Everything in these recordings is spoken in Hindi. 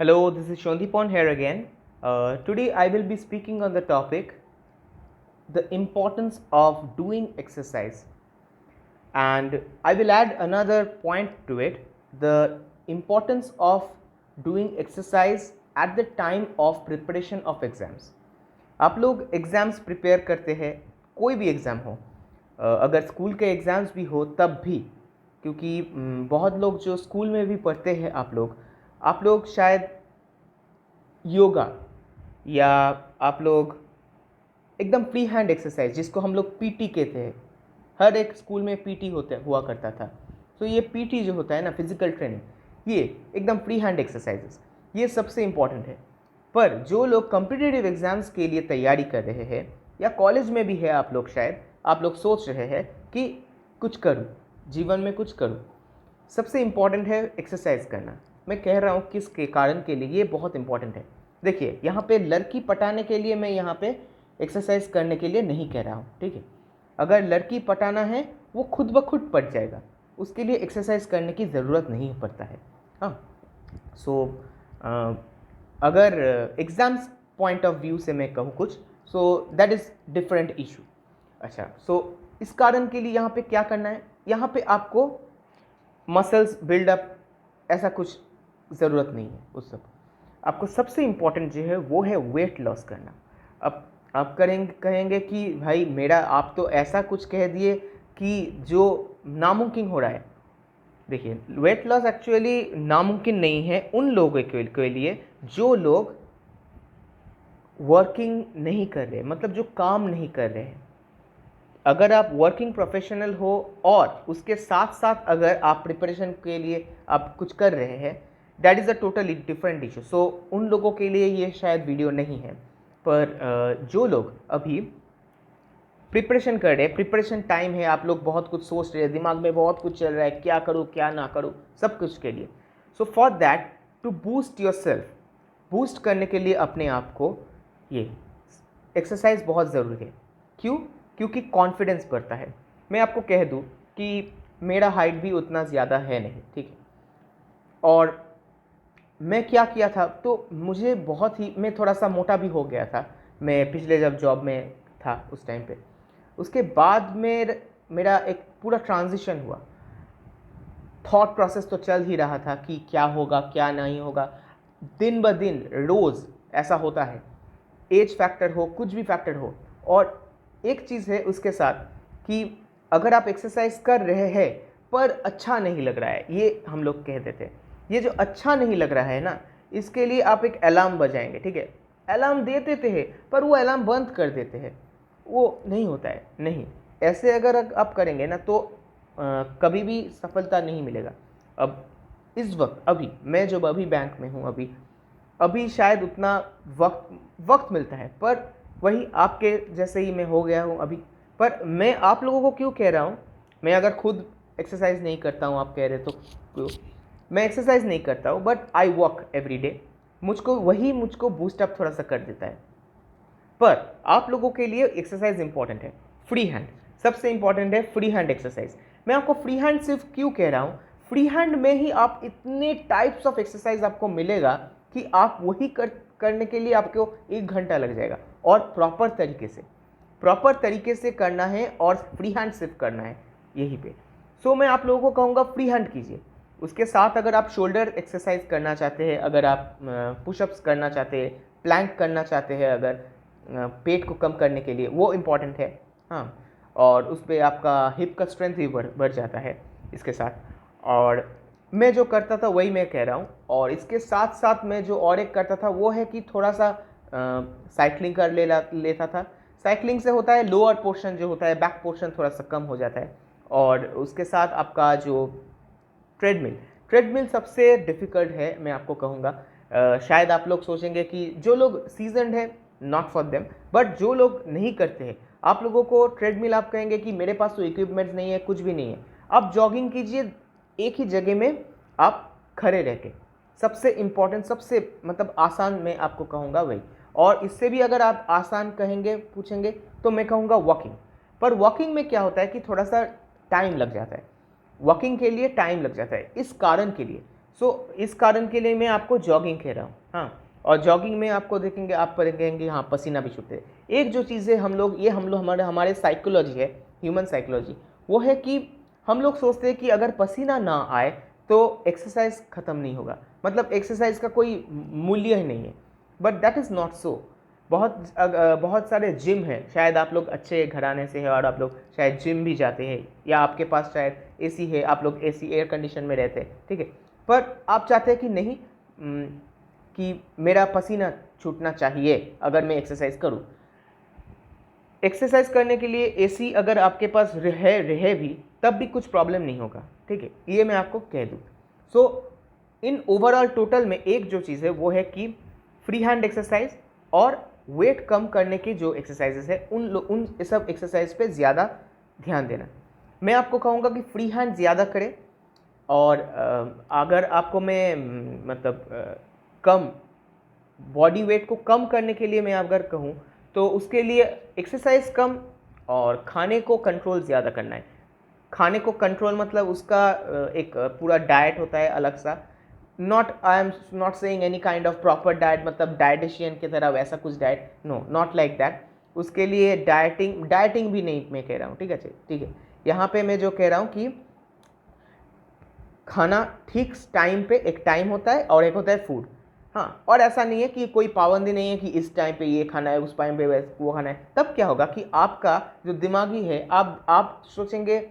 Hello, this is Shondipon here again. Today I will be speaking on the topic the importance of doing exercise, and I will add another point to it, the importance of doing exercise at the time of preparation of exams. आप लोग एग्ज़ाम्स प्रिपेयर करते हैं, कोई भी एग्ज़ाम हो, अगर स्कूल के एग्ज़ाम्स भी हो तब भी, क्योंकि बहुत लोग जो स्कूल में भी पढ़ते हैं, आप लोग शायद योगा या आप लोग एकदम फ्री हैंड एक्सरसाइज जिसको हम लोग पीटी कहते हैं, हर एक स्कूल में पीटी होते हुआ करता था। तो ये पीटी जो होता है ना, फिजिकल ट्रेनिंग, ये एकदम फ्री हैंड एक्सरसाइजेस, ये सबसे इम्पॉर्टेंट है। पर जो लोग कॉम्पिटिटिव एग्ज़ाम्स के लिए तैयारी कर रहे हैं या कॉलेज में भी है, आप लोग शायद आप लोग सोच रहे हैं कि कुछ करूँ, जीवन में कुछ करूँ, सबसे इम्पॉर्टेंट है एक्सरसाइज करना। मैं कह रहा हूँ किस के कारण के लिए ये बहुत इम्पॉर्टेंट है। देखिए, यहाँ पे लड़की पटाने के लिए मैं यहाँ पे एक्सरसाइज करने के लिए नहीं कह रहा हूँ, ठीक है। अगर लड़की पटाना है वो खुद ब खुद पट जाएगा, उसके लिए एक्सरसाइज करने की ज़रूरत नहीं पड़ता है। हाँ, सो अगर एग्ज़ाम्स पॉइंट ऑफ व्यू से मैं कहूँ कुछ, so that is different issue. अच्छा, सो इस कारण के लिए यहाँ पे क्या करना है, यहाँ पे आपको मसल्स बिल्डअप ऐसा कुछ ज़रूरत नहीं है उस सब। आपको सबसे इम्पॉर्टेंट जो है वो है वेट लॉस करना। अब आप कहेंगे कि भाई मेरा आप तो ऐसा कुछ कह दिए कि जो नामुमकिन हो रहा है। देखिए, वेट लॉस एक्चुअली नामुमकिन नहीं है उन लोगों के लिए जो लोग वर्किंग नहीं कर रहे, मतलब जो काम नहीं कर रहे हैं। अगर आप वर्किंग प्रोफेशनल हो और उसके साथ साथ अगर आप प्रिपरेशन के लिए आप कुछ कर रहे हैं, that is a totally different issue. So उन लोगों के लिए ये शायद वीडियो नहीं है। पर जो लोग अभी प्रिपरेशन कर रहे हैं, प्रिपरेशन टाइम है, आप लोग बहुत कुछ सोच रहे हैं, दिमाग में बहुत कुछ चल रहा है, क्या करूँ क्या ना करूँ, सब कुछ के लिए। So for that, to boost yourself, boost करने के लिए अपने आप को, ये एक्सरसाइज बहुत ज़रूरी है। क्यों? क्योंकि कॉन्फिडेंस बढ़ता है। मैं आपको कह दूं कि मेरा हाइट भी उतना ज़्यादा है नहीं, ठीक है। और मैं क्या किया था, तो मुझे मैं थोड़ा सा मोटा भी हो गया था, मैं पिछले जब जॉब में था उस टाइम पे। उसके बाद मेरा एक पूरा ट्रांजिशन हुआ। थॉट प्रोसेस तो चल ही रहा था कि क्या होगा क्या नहीं होगा, दिन ब दिन रोज़ ऐसा होता है, एज फैक्टर हो, कुछ भी फैक्टर हो। और एक चीज़ है उसके साथ कि अगर आप एक्सरसाइज कर रहे हैं पर अच्छा नहीं लग रहा है, ये हम लोग कह देते हैं, ये जो अच्छा नहीं लग रहा है ना, इसके लिए आप एक अलार्म बजाएंगे, ठीक है। अलार्म दे देते हैं पर वो अलार्म बंद कर देते हैं, वो नहीं होता है। नहीं, ऐसे अगर आप करेंगे ना तो कभी भी सफलता नहीं मिलेगा। अब इस वक्त अभी मैं जो अभी बैंक में हूँ, अभी अभी शायद उतना वक्त मिलता है, पर वही आपके जैसे ही मैं हो गया हूँ अभी। पर मैं आप लोगों को क्यों कह रहा हूँ, मैं अगर खुद एक्सरसाइज नहीं करता हूँ, आप कह रहे तो क्यों, मैं एक्सरसाइज नहीं करता हूँ but I walk every day, मुझको बूस्टअप थोड़ा सा कर देता है। पर आप लोगों के लिए एक्सरसाइज इंपॉर्टेंट है, फ्री हैंड सबसे इंपॉर्टेंट है, फ्री हैंड एक्सरसाइज। मैं आपको फ्री हैंड सिर्फ क्यों कह रहा हूँ, फ्री हैंड में ही आप इतने टाइप्स ऑफ एक्सरसाइज आपको मिलेगा कि आप वही करने के लिए आपको 1 घंटा लग जाएगा। और प्रॉपर तरीके से करना है और फ्री हैंड सिर्फ करना है यहीं पे। सो मैं आप लोगों को कहूँगा फ्री हैंड कीजिए। उसके साथ अगर आप शोल्डर एक्सरसाइज करना चाहते हैं, अगर आप पुशअप्स करना चाहते हैं, प्लैंक करना चाहते हैं, अगर पेट को कम करने के लिए, वो इम्पॉर्टेंट है। हाँ, और उस पर आपका हिप का स्ट्रेंथ भी बढ़ जाता है इसके साथ। और मैं जो करता था वही मैं कह रहा हूँ। और इसके साथ साथ मैं जो और एक करता था वो है कि थोड़ा सा साइकिलिंग कर लेता था। साइकिलिंग से होता है लोअर पोर्शन जो होता है, बैक पोर्शन थोड़ा सा कम हो जाता है। और उसके साथ आपका जो ट्रेडमिल सबसे डिफ़िकल्ट है, मैं आपको कहूँगा। शायद आप लोग सोचेंगे कि जो लोग सीजनड है, नॉट फॉर देम, बट जो लोग नहीं करते हैं, आप लोगों को ट्रेडमिल आप कहेंगे कि मेरे पास तो इक्विपमेंट्स नहीं है, कुछ भी नहीं है। आप जॉगिंग कीजिए एक ही जगह में, आप खड़े रह के, सबसे इम्पॉर्टेंट, सबसे मतलब आसान मैं आपको कहूँगा वही। और इससे भी अगर आप आसान पूछेंगे तो मैं कहूँगा वॉकिंग। पर वॉकिंग में क्या होता है कि थोड़ा सा टाइम लग जाता है, वॉकिंग के लिए टाइम लग जाता है, इस कारण के लिए। इस कारण के लिए मैं आपको जॉगिंग कह रहा हूँ। हाँ, और जॉगिंग में आपको देखेंगे, आप कहेंगे हाँ पसीना भी छूटते हैं। एक जो चीज़ें हम लोग हमारे साइकोलॉजी है, ह्यूमन साइकोलॉजी, वो है कि हम लोग सोचते हैं कि अगर पसीना ना आए तो एक्सरसाइज ख़त्म नहीं होगा, मतलब एक्सरसाइज का कोई मूल्य ही नहीं है। But that is not so. बहुत सारे जिम हैं, शायद आप लोग अच्छे घराने से हैं और आप लोग शायद जिम भी जाते हैं, या आपके पास शायद एसी है, आप लोग एसी एयर कंडीशन में रहते हैं, ठीक है। पर आप चाहते हैं कि नहीं, कि मेरा पसीना छूटना चाहिए अगर मैं एक्सरसाइज करूं। एक्सरसाइज करने के लिए एसी अगर आपके पास रहे भी तब भी कुछ प्रॉब्लम नहीं होगा, ठीक है, ये मैं आपको कह दूं। इन ओवरऑल टोटल में एक जो चीज़ है वो है कि फ्री हैंड एक्सरसाइज और वेट कम करने की जो एक्सरसाइजेस है उन सब एक्सरसाइज पे ज़्यादा ध्यान देना। मैं आपको कहूँगा कि फ्री हैंड ज़्यादा करें, और अगर आपको मैं कम बॉडी वेट को कम करने के लिए मैं अगर कहूँ तो उसके लिए एक्सरसाइज कम और खाने को कंट्रोल ज़्यादा करना है। खाने को कंट्रोल मतलब उसका एक पूरा डाइट होता है अलग सा। I am not saying any kind of proper diet, मतलब डाइटिशियन की तरह वैसा कुछ diet, no, not like that. उसके लिए डाइटिंग भी नहीं मैं कह रहा हूँ, ठीक है, ठीक है। यहाँ पे मैं जो कह रहा हूँ कि खाना ठीक टाइम पे, एक टाइम होता है और एक होता है फूड। हाँ, और ऐसा नहीं है कि कोई पाबंदी नहीं है कि इस टाइम पे ये खाना है, उस टाइम पे वो खाना है। तब क्या होगा कि आपका जो दिमागी है, आप सोचेंगे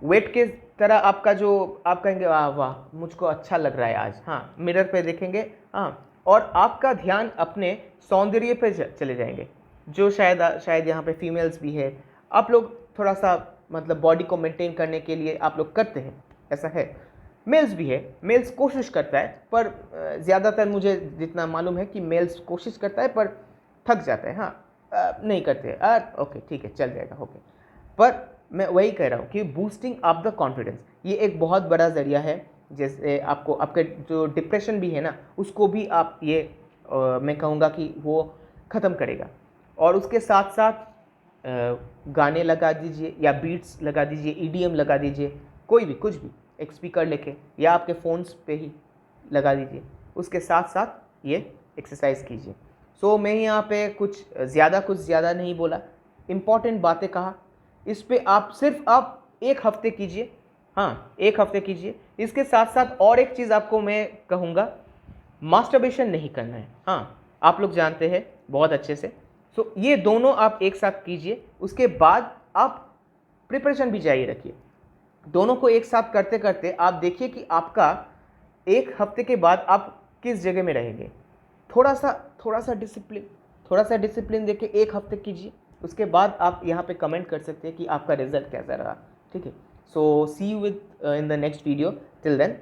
वेट के तरह, आपका जो आप कहेंगे वाह वाह मुझको अच्छा लग रहा है आज, हाँ, मिरर पे देखेंगे, हाँ, और आपका ध्यान अपने सौंदर्य पे चले जाएंगे, जो शायद यहाँ पे फीमेल्स भी है। आप लोग थोड़ा सा मतलब बॉडी को मेंटेन करने के लिए आप लोग करते हैं, ऐसा है। मेल्स भी है, मेल्स कोशिश करता है, पर ज़्यादातर मुझे जितना मालूम है कि मेल्स कोशिश करता है पर थक जाता है, हाँ, नहीं करते, ओके ठीक है चल जाएगा, ओके। पर मैं वही कह रहा हूँ कि बूस्टिंग अप द कॉन्फिडेंस ये एक बहुत बड़ा ज़रिया है। जैसे आपको आपके जो डिप्रेशन भी है ना, उसको भी आप ये मैं कहूँगा कि वो ख़त्म करेगा। और उसके साथ साथ गाने लगा दीजिए या बीट्स लगा दीजिए, ईडीएम लगा दीजिए, कोई भी कुछ भी, एक स्पीकर लेके या आपके फ़ोन्स पे ही लगा दीजिए, उसके साथ साथ ये एक्सरसाइज कीजिए। मैं यहाँ पे कुछ ज़्यादा नहीं बोला, इम्पॉर्टेंट बातें कहा। इस पे आप 1 हफ्ते कीजिए, हाँ 1 हफ्ते कीजिए। इसके साथ साथ और एक चीज़ आपको मैं कहूँगा, मास्टरबेशन नहीं करना है, हाँ, आप लोग जानते हैं बहुत अच्छे से। ये दोनों आप एक साथ कीजिए, उसके बाद आप प्रिपरेशन भी जारी रखिए। दोनों को एक साथ करते करते आप देखिए कि आपका 1 हफ्ते के बाद आप किस जगह में रहेंगे। थोड़ा सा डिसिप्लिन देके 1 हफ्ते कीजिए, उसके बाद आप यहाँ पे कमेंट कर सकते हैं कि आपका रिजल्ट कैसा रहा, ठीक है। See you within the next video, till then